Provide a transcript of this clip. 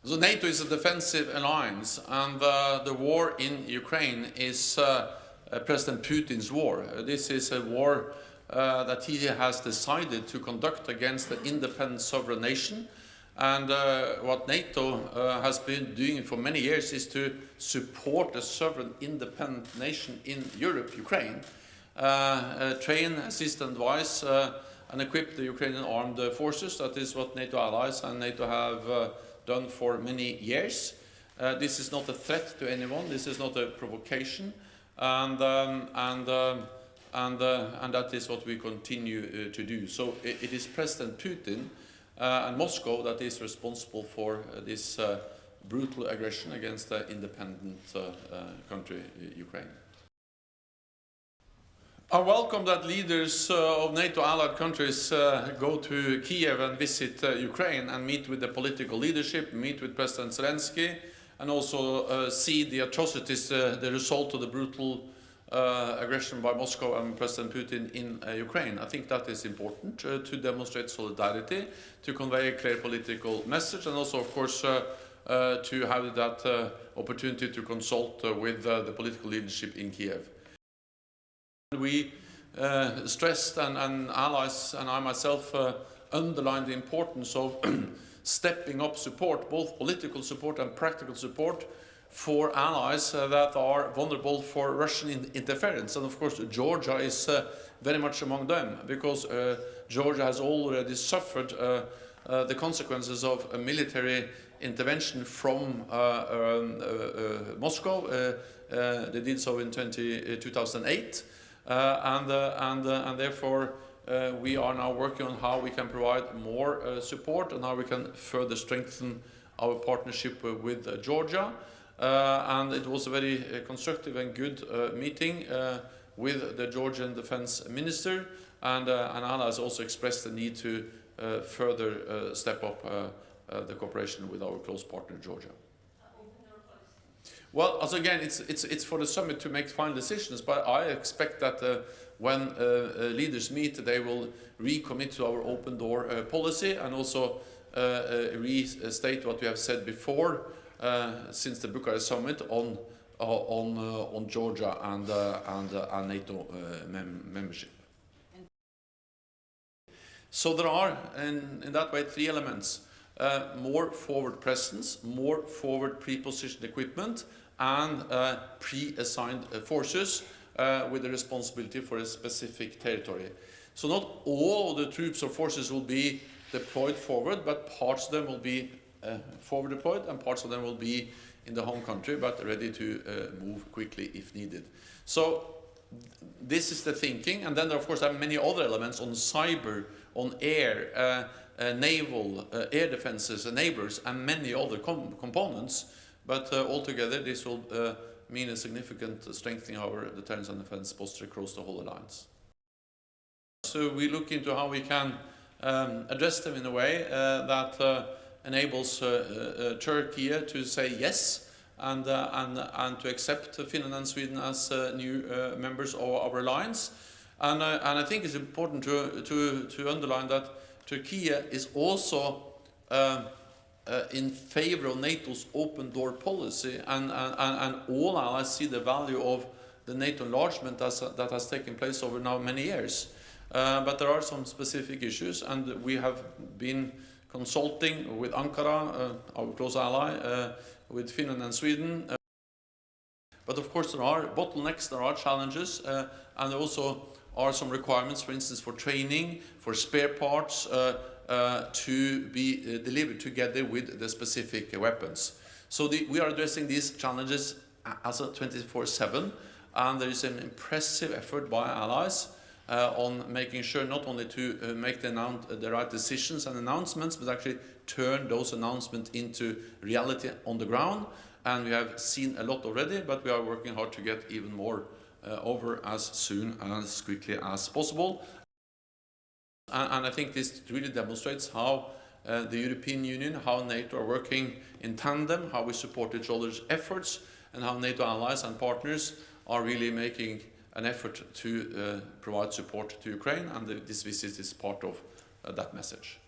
So NATO is a defensive alliance, and the war in Ukraine is President Putin's war. This is a war that he has decided to conduct against an independent sovereign nation. And what NATO has been doing for many years is to support a sovereign independent nation in Europe, Ukraine, train, assist, advise, and equip the Ukrainian armed forces. That is what NATO allies and NATO have done for many years. This is not a threat to anyone. This is not a provocation, and that is what we continue to do. So it is President Putin and Moscow that is responsible for this brutal aggression against the independent country, Ukraine. I welcome that leaders of NATO allied countries go to Kiev and visit Ukraine and meet with the political leadership, meet with President Zelensky, and also see the atrocities, the result of the brutal aggression by Moscow and President Putin in Ukraine. I think that is important to demonstrate solidarity, to convey a clear political message, and also, of course, to have that opportunity to consult with the political leadership in Kiev. We stressed, and allies and I myself underlined the importance of stepping up support, both political support and practical support, for allies that are vulnerable for Russian interference. And of course Georgia is very much among them, because Georgia has already suffered the consequences of a military intervention from Moscow. They did so in 2008. And therefore we are now working on how we can provide more support and how we can further strengthen our partnership with Georgia. And it was a very constructive and good meeting with the Georgian defense minister, and allies also expressed the need to further step up the cooperation with our close partner Georgia. Well, as again, it's for the summit to make final decisions, but I expect that when leaders meet, they will recommit to our open door policy, and also restate what we have said before since the Bucharest summit on Georgia and NATO membership. So there are, in that way, three elements: more forward presence, more forward pre-positioned equipment, and pre-assigned forces with the responsibility for a specific territory. So not all of the troops or forces will be deployed forward, but parts of them will be forward deployed, and parts of them will be in the home country, but ready to move quickly if needed. So this is the thinking, and then there of course are many other elements on cyber, on air, naval, air defenses, neighbors, and many other components. But altogether, this will mean a significant strengthening of our deterrence and defense posture across the whole alliance. So we look into how we can address them in a way that enables Turkey to say yes and to accept Finland and Sweden as new members of our alliance. And I think it's important to underline that Turkey is also in favor of NATO's open door policy, and all allies see the value of the NATO enlargement that has taken place over now many years. But there are some specific issues, and we have been consulting with Ankara, our close ally, with Finland and Sweden. But of course there are bottlenecks, there are challenges, and there also are some requirements, for instance, for training, for spare parts, to be delivered together with the specific weapons. So we are addressing these challenges as a 24/7, and there is an impressive effort by allies on making sure not only to make the right decisions and announcements, but actually turn those announcements into reality on the ground. And we have seen a lot already, but we are working hard to get even more over as soon and as quickly as possible. And I think this really demonstrates how the European Union, how NATO are working in tandem, how we support each other's efforts, and how NATO allies and partners are really making an effort to provide support to Ukraine, and this visit is part of that message.